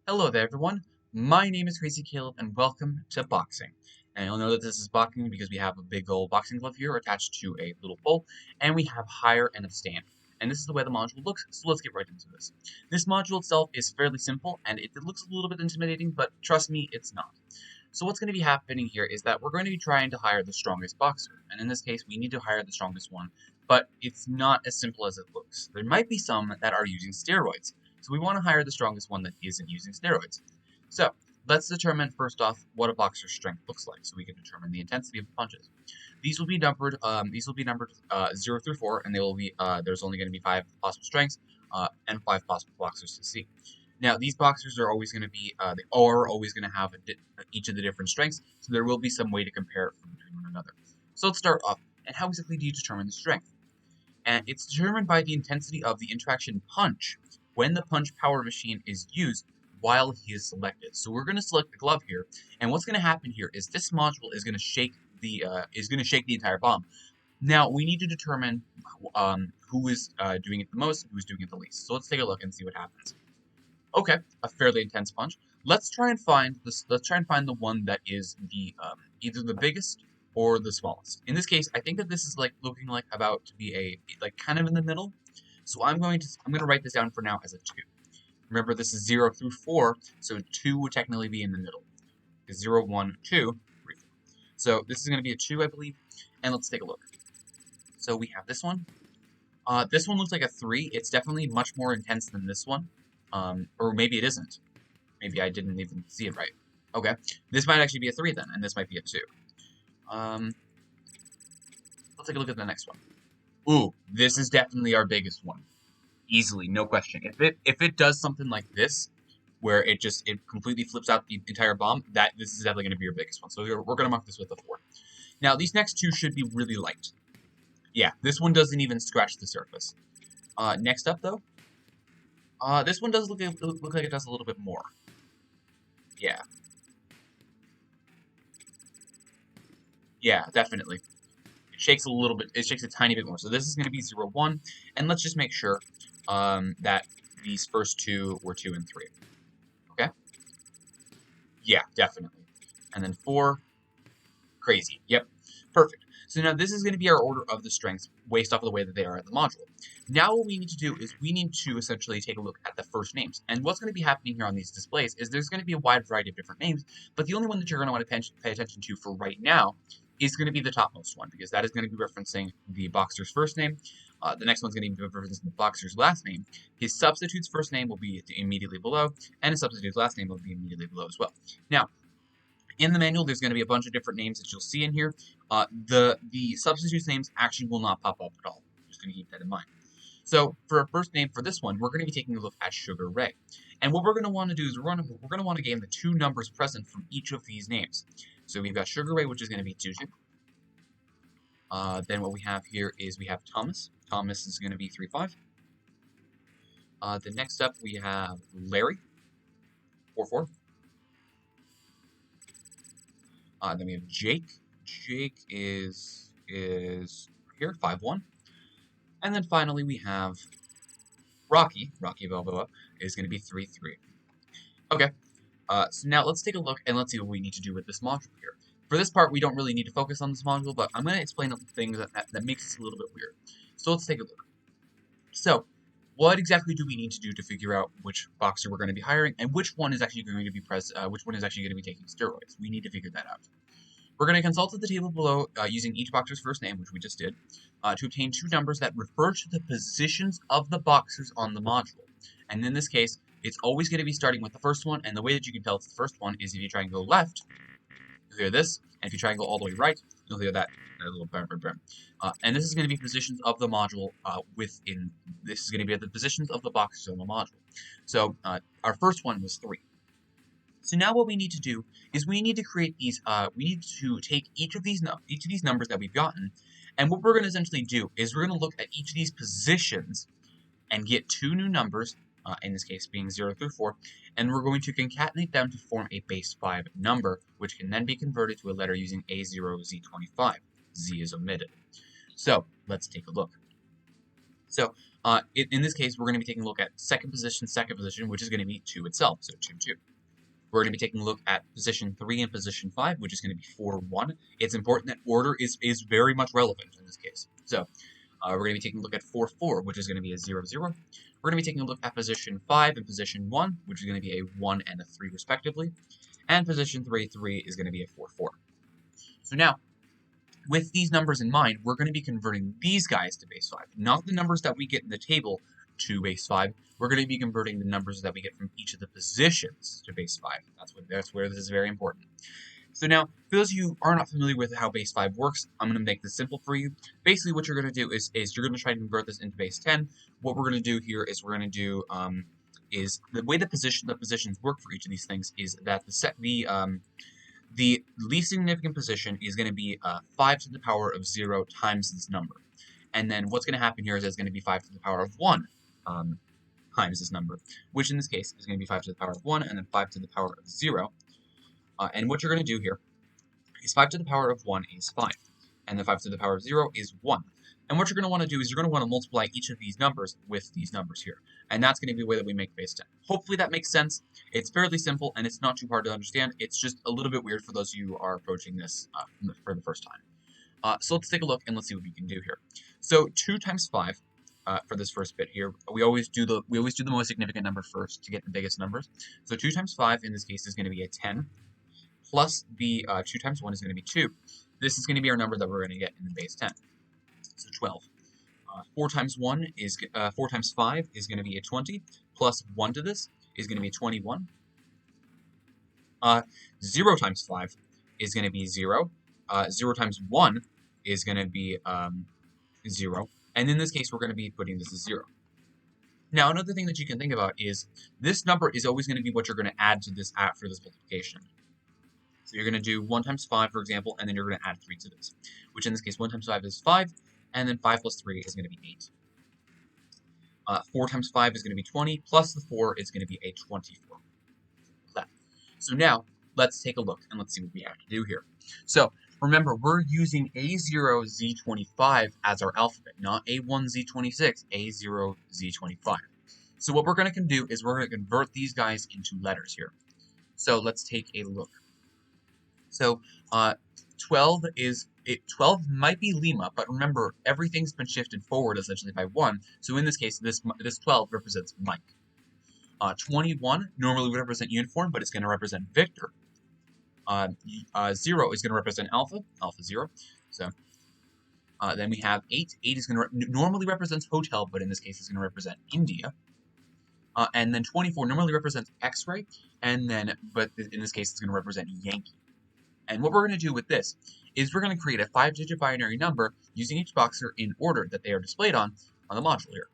Hello there, everyone. My name is Crazy Caleb, and welcome to boxing. And you'll know that this is boxing because we have a big old boxing glove here attached to a little pole, and we have higher and abstain. And this is the way the module looks, so let's get right into this. This module itself is fairly simple, and it looks a little bit intimidating, but trust me, it's not. So what's going to be happening here is that we're going to be trying to hire the strongest boxer, and in this case, we need to hire the strongest one, but it's not as simple as it looks. There might be some that are using steroids. So we want to hire the strongest one that isn't using steroids. So let's determine first off what a boxer's strength looks like, so we can determine the intensity of the punches. These will be numbered. 0 through 4, and they will be. There's only going to be 5 possible strengths and 5 possible boxers to see. Now these boxers are always going to be. They are always going to have each of the different strengths, so there will be some way to compare from between one another. So let's start off. And how exactly do you determine the strength? And it's determined by the intensity of the interaction punch when the punch power machine is used while he is selected. So we're going to select the glove here, and what's going to happen here is this module is going to shake the entire bomb. Now we need to determine who is doing it the most, and who's doing it the least. So let's take a look and see what happens. Okay, a fairly intense punch. Let's try and find this. Let's try and find the one that is the either the biggest or the smallest. In this case, I think that this is looking like about to be kind of in the middle. So I'm going to write this down for now as a 2. Remember, this is 0 through 4, so 2 would technically be in the middle. 0, 1, 2, 3. So this is going to be a 2, I believe. And let's take a look. So we have this one. This one looks like a 3. It's definitely much more intense than this one. Or maybe it isn't. Maybe I didn't even see it right. Okay. This might actually be a 3 then, and this might be a 2. Let's take a look at the next one. Ooh, this is definitely our biggest one. Easily, no question. If it does something like this, where it completely flips out the entire bomb, this is definitely going to be your biggest one. So we're going to mark this with a 4. Now, these next 2 should be really light. Yeah, this one doesn't even scratch the surface. Next up, though, this one does look like it does a little bit more. Yeah. Yeah, definitely. Shakes a little bit. It shakes a tiny bit more. So this is going to be 0, 1. And let's just make sure that these first 2 were 2 and 3. Okay? Yeah, definitely. And then 4. Crazy. Yep. Perfect. So now this is going to be our order of the strengths based off of the way that they are at the module. Now what we need to do is we need to essentially take a look at the first names. And what's going to be happening here on these displays is there's going to be a wide variety of different names, but the only one that you're going to want to pay attention to for right now is going to be the topmost one, because that is going to be referencing the boxer's first name. The next one's going to be referencing the boxer's last name. His substitute's first name will be immediately below, and his substitute's last name will be immediately below as well. Now, in the manual, there's going to be a bunch of different names that you'll see in here. The substitute's names actually will not pop up at all. Just going to keep that in mind. So for our first name for this one, we're going to be taking a look at Sugar Ray. And what we're going to want to do is we're going to want to gain the 2 numbers present from each of these names. So we've got Sugar Ray, which is going to be 2. Then what we have here is we have Thomas. Thomas is going to be 3, 5. Then next up we have Larry, 4, 4. Then we have Jake. Jake is here, 5, 1. And then finally we have Rocky. Rocky Balboa is going to be 3, 3. Okay. So now let's take a look and let's see what we need to do with this module here. For this part, we don't really need to focus on this module, but I'm going to explain things that makes this a little bit weird. So let's take a look. So, what exactly do we need to do to figure out which boxer we're going to be hiring and which one is actually going to be taking steroids? We need to figure that out. We're going to consult at the table below using each boxer's first name, which we just did, to obtain 2 numbers that refer to the positions of the boxers on the module. And in this case, it's always going to be starting with the first one, and the way that you can tell it's the first one is if you try and go left, you'll hear this, and if you try and go all the way right, you'll hear that little bam, bam, bam. And this is going to be positions of the module this is going to be the positions of the boxes on the module. So our first one was 3. So now what we need to do is we need to create these, we need to take each of these numbers that we've gotten, and what we're going to essentially do is we're going to look at each of these positions and get 2 new numbers, in this case being 0 through 4, and we're going to concatenate them to form a base 5 number, which can then be converted to a letter using A0, Z25. Z is omitted. So let's take a look. So In this case, we're going to be taking a look at second position, which is going to be 2 itself, so 2, 2. We're going to be taking a look at position 3 and position 5, which is going to be 4, 1. It's important that order is very much relevant in this case. So we're going to be taking a look at 4, 4, which is going to be a 0, 0. We're going to be taking a look at position 5 and position 1, which is going to be a 1 and a 3 respectively. And position 3, 3 is going to be a 4, 4. So now, with these numbers in mind, we're going to be converting these guys to base 5, not the numbers that we get in the table to base 5. We're going to be converting the numbers that we get from each of the positions to base 5. That's where this is very important. So now, for those of you who are not familiar with how base 5 works, I'm going to make this simple for you. Basically, what you're going to do is you're going to try to convert this into base 10. What we're going to do here is we're going to do is the way the positions work for each of these things is that the least significant position is going to be 5 to the power of 0 times this number. And then what's going to happen here is it's going to be 5 to the power of 1 times this number, which in this case is going to be 5 to the power of 1 and then 5 to the power of 0. And what you're going to do here is 5 to the power of 1 is 5, and then 5 to the power of 0 is 1. And what you're going to want to do is you're going to want to multiply each of these numbers with these numbers here. And that's going to be the way that we make base 10. Hopefully that makes sense. It's fairly simple, and it's not too hard to understand. It's just a little bit weird for those of you who are approaching this for the first time. So let's take a look, and let's see what we can do here. So 2 times 5 for this first bit here, we always do the most significant number first to get the biggest numbers. So 2 times 5 in this case is going to be a 10, plus the 2 times 1 is going to be 2. This is going to be our number that we're going to get in the base 10. So 12. 4 times 1 is 4 times 5 is going to be a 20, plus 1 to this is going to be 21. 0 times 5 is going to be 0. 0 times 1 is going to be 0. And in this case, we're going to be putting this as 0. Now, another thing that you can think about is this number is always going to be what you're going to add to this for this multiplication. So you're going to do 1 times 5, for example, and then you're going to add 3 to this, which in this case, 1 times 5 is 5, and then 5 plus 3 is going to be 8. 4 times 5 is going to be 20, plus the 4 is going to be a 24. So now, let's take a look, and let's see what we have to do here. So, remember, we're using A0Z25 as our alphabet, not A1Z26, A0Z25. So what we're going to do is we're going to convert these guys into letters here. So let's take a look. So 12 might be Lima, but remember, everything's been shifted forward essentially by 1. So in this case, this 12 represents Mike. 21 normally would represent uniform, but it's going to represent Victor. 0 is going to represent Alpha 0. So then we have 8. 8 is going to normally represents hotel, but in this case, it's going to represent India. And then 24 normally represents X-ray, but in this case, it's going to represent Yankee. And what we're going to do with this is we're going to create a 5-digit binary number using each boxer in order that they are displayed on the module here.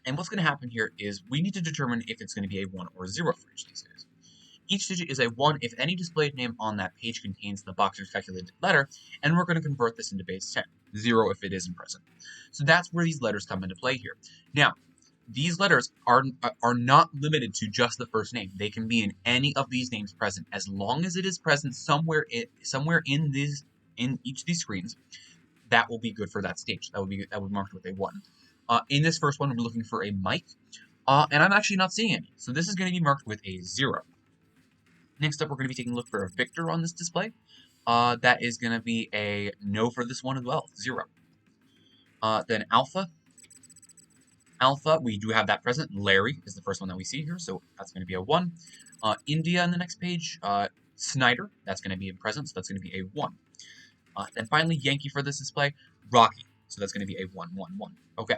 And what's going to happen here is we need to determine if it's going to be a 1 or a 0 for each of these guys. Each digit is a 1 if any displayed name on that page contains the boxer's calculated letter, and we're going to convert this into base 10, 0 if it isn't present. So that's where these letters come into play here. Now, these letters are not limited to just the first name. They can be in any of these names present, as long as it is present somewhere in each of these screens. That will be good for that stage. That will be marked with a 1. In this first one, we're looking for a Mike, and I'm actually not seeing any. So this is going to be marked with a 0. Next up, we're going to be taking a look for a Victor on this display. That is going to be a no for this one as well, 0. Then Alpha. Alpha, we do have that present. Larry is the first one that we see here, so that's going to be a 1. India on the next page. Snyder, that's going to be present, so that's going to be a 1. Then finally, Yankee for this display. Rocky, so that's going to be a 1, 1, 1. Okay,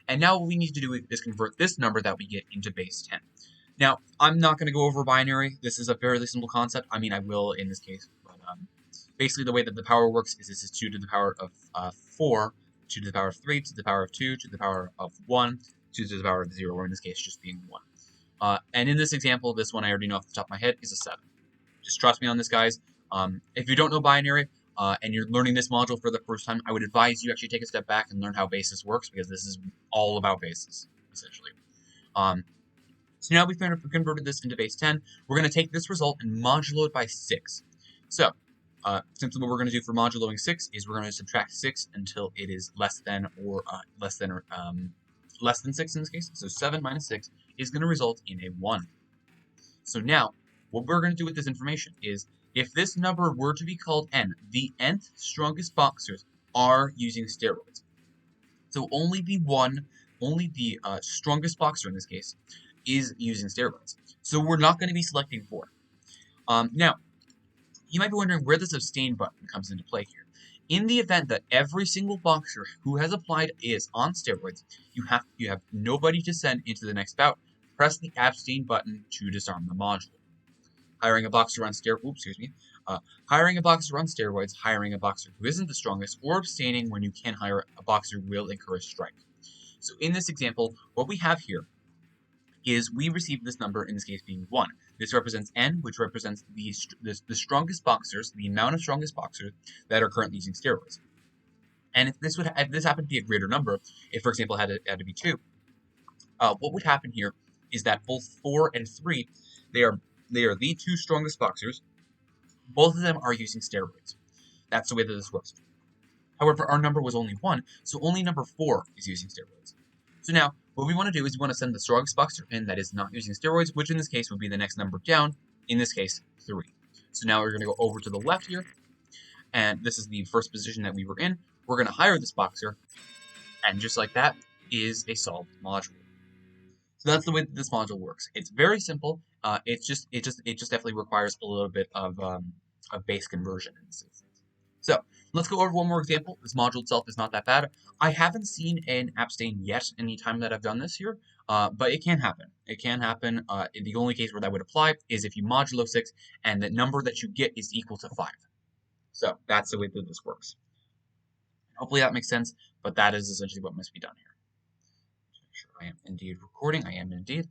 and now what we need to do is convert this number that we get into base 10. Now, I'm not going to go over binary. This is a fairly simple concept. I mean, I will in this case, but basically the way that the power works is this is 2 to the power of 4, 2 to the power of 3, 2 to the power of 2, 2 to the power of 1, 2 to the power of 0, or in this case, just being 1. And in this example, this one I already know off the top of my head is a 7. Just trust me on this, guys. If you don't know binary, and you're learning this module for the first time, I would advise you actually take a step back and learn how basis works, because this is all about basis, essentially. So now we've converted this into base 10. We're going to take this result and modulo it by 6. So, simply what we're going to do for moduloing 6 is we're going to subtract 6 until it is less than less than 6 in this case, so 7 minus 6 is going to result in a 1. So now, what we're going to do with this information is, if this number were to be called n, the nth strongest boxers are using steroids. So only the strongest boxer in this case is using steroids. So we're not going to be selecting 4. Now, you might be wondering where this abstain button comes into play here. In the event that every single boxer who has applied is on steroids, you have nobody to send into the next bout. Press the abstain button to disarm the module. Hiring a boxer on hiring a boxer on steroids, hiring a boxer who isn't the strongest, or abstaining when you can hire a boxer will encourage strike. So in this example, what we have here is we receive this number, in this case being 1. This represents n, which represents the strongest boxers, the amount of strongest boxers that are currently using steroids. And if this happened to be a greater number, if for example it had to be 2, what would happen here is that both 4 and 3, they are the 2 strongest boxers. Both of them are using steroids. That's the way that this works. However, our number was only 1, so only number 4 is using steroids. So now, what we want to do is we want to send the strongest boxer in that is not using steroids, which in this case would be the next number down, in this case, 3. So now we're going to go over to the left here, and this is the first position that we were in. We're going to hire this boxer, and just like that is a solved module. So that's the way that this module works. It's very simple. It just definitely requires a little bit of base conversion in this instance. So let's go over one more example. This module itself is not that bad. I haven't seen an abstain yet any time that I've done this here, but it can happen. It can happen. The only case where that would apply is if you modulo 6 and the number that you get is equal to 5. So that's the way that this works. Hopefully that makes sense, but that is essentially what must be done here. Make sure I am indeed recording. I am indeed.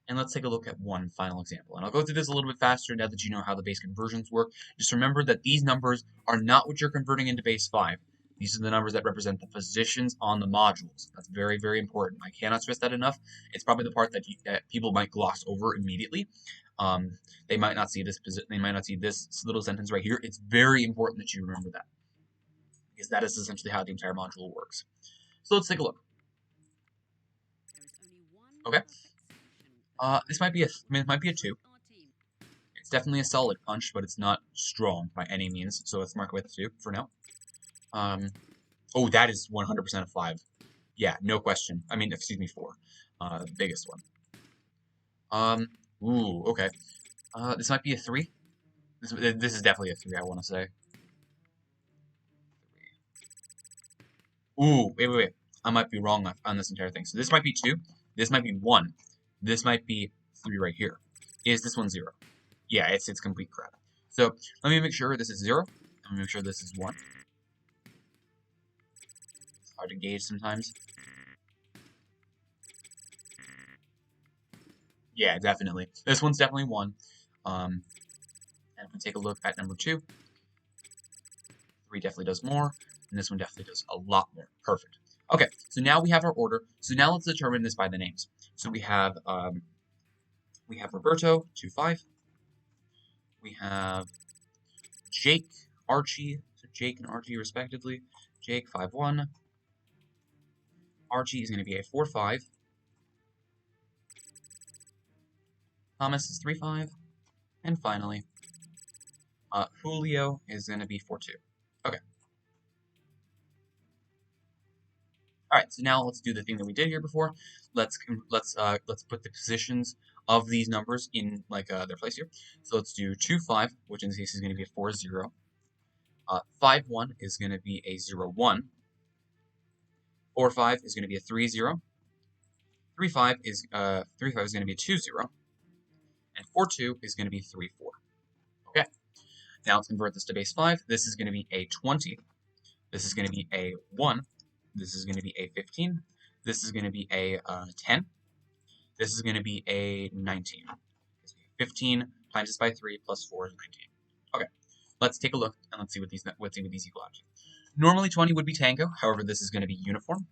And let's take a look at one final example. And I'll go through this a little bit faster now that you know how the base conversions work. Just remember that these numbers are not what you're converting into base 5. These are the numbers that represent the positions on the modules. That's very, very important. I cannot stress that enough. It's probably the part that people might gloss over immediately. They might not see this. They might not see this little sentence right here. It's very important that you remember that, because that is essentially how the entire module works. So let's take a look. Okay. This might be a 2. It's definitely a solid punch, but it's not strong by any means. So let's mark it with 2 for now. Oh, that is 100% a 5. Yeah, no question. I mean, excuse me, 4. The biggest one. Ooh, okay. This might be a 3. This is definitely a 3, I want to say. Ooh, wait. I might be wrong on this entire thing. So this might be 2. This might be 1. This might be 3 right here. Is this one 0? Yeah, it's complete crap. So let me make sure this is 0. Let me make sure this is 1. It's hard to gauge sometimes. Yeah, definitely. This one's definitely 1. And if we take a look at number 2, 3 definitely does more, and this one definitely does a lot more. Perfect. Okay, so now we have our order. So now let's determine this by the names. So we have Roberto, 2-5. We have Jake, Archie, so Jake and Archie respectively. Jake, 5-1. Archie is going to be a 4-5. Thomas is 3-5. And finally, Julio is going to be 4-2. Okay. All right, so now let's do the thing that we did here before. Let's put the positions of these numbers in their place here. So let's do 2-5, which in this case is going to be a 4-0. 5-1 is going to be a 0-1. 4-5 is going to be a 3-0. 3-5 is going to be a 2-0. And 4-2 is going to be 3-4. Okay. Now let's convert this to base 5. This is going to be a 20. This is going to be a 1. This is going to be a 15. This is going to be a 10. This is going to be a 19. 15 times this by 3 plus 4 is 19. Okay, let's take a look and let's see what these equal out to. Normally 20 would be Tango, however this is going to be Uniform.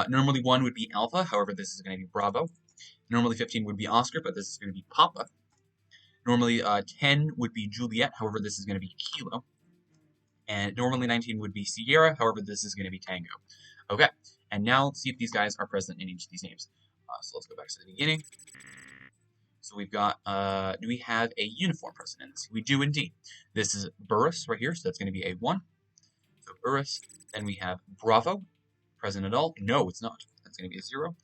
Normally 1 would be Alpha, however this is going to be Bravo. Normally 15 would be Oscar, but this is going to be Papa. Normally 10 would be Juliet, however this is going to be Kilo. And normally 19 would be Sierra, however this is going to be Tango. Okay, And now let's see if these guys are present in each of these names. So let's go back to the beginning. So we've got, do we have a uniform present in this? We do indeed. This is Burris right here, so that's going to be a 1. So Burris. Then we have Bravo, present at all. No, it's not. That's going to be a 0.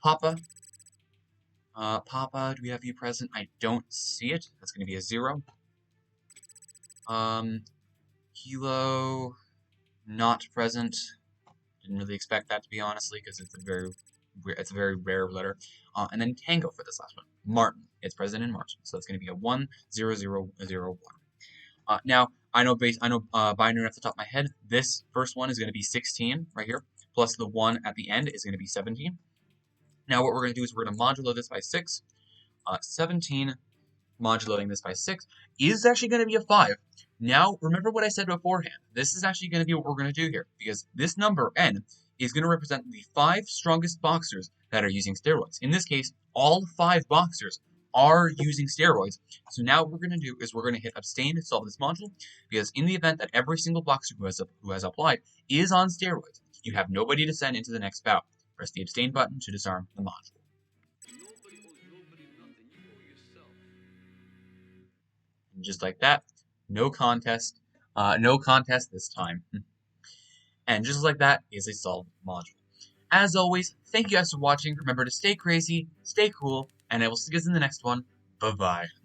Papa. Papa, do we have you present? I don't see it. That's going to be a 0. Kilo, not present. Didn't really expect that, to be honestly, because it's a very rare letter. And then Tango for this last one. Martin. It's present in Martin, so it's going to be a 1, 0, 0, 0, 1. Now I know binary off the top of my head. This first one is going to be 16 right here, plus the 1 at the end is going to be 17. Now what we're going to do is we're going to modulo this by 6. 17 modulating this by 6 is actually going to be a 5. Now, remember what I said beforehand. This is actually going to be what we're going to do here, because this number, n, is going to represent the 5 strongest boxers that are using steroids. In this case, all 5 boxers are using steroids. So now what we're going to do is we're going to hit abstain to solve this module, because in the event that every single boxer who has applied is on steroids, you have nobody to send into the next bout. Press the abstain button to disarm the module. And just like that, no contest this time. And just like that is a solved module. As always, thank you guys for watching. Remember to stay crazy, stay cool, and I will see you guys in the next one. Bye-bye.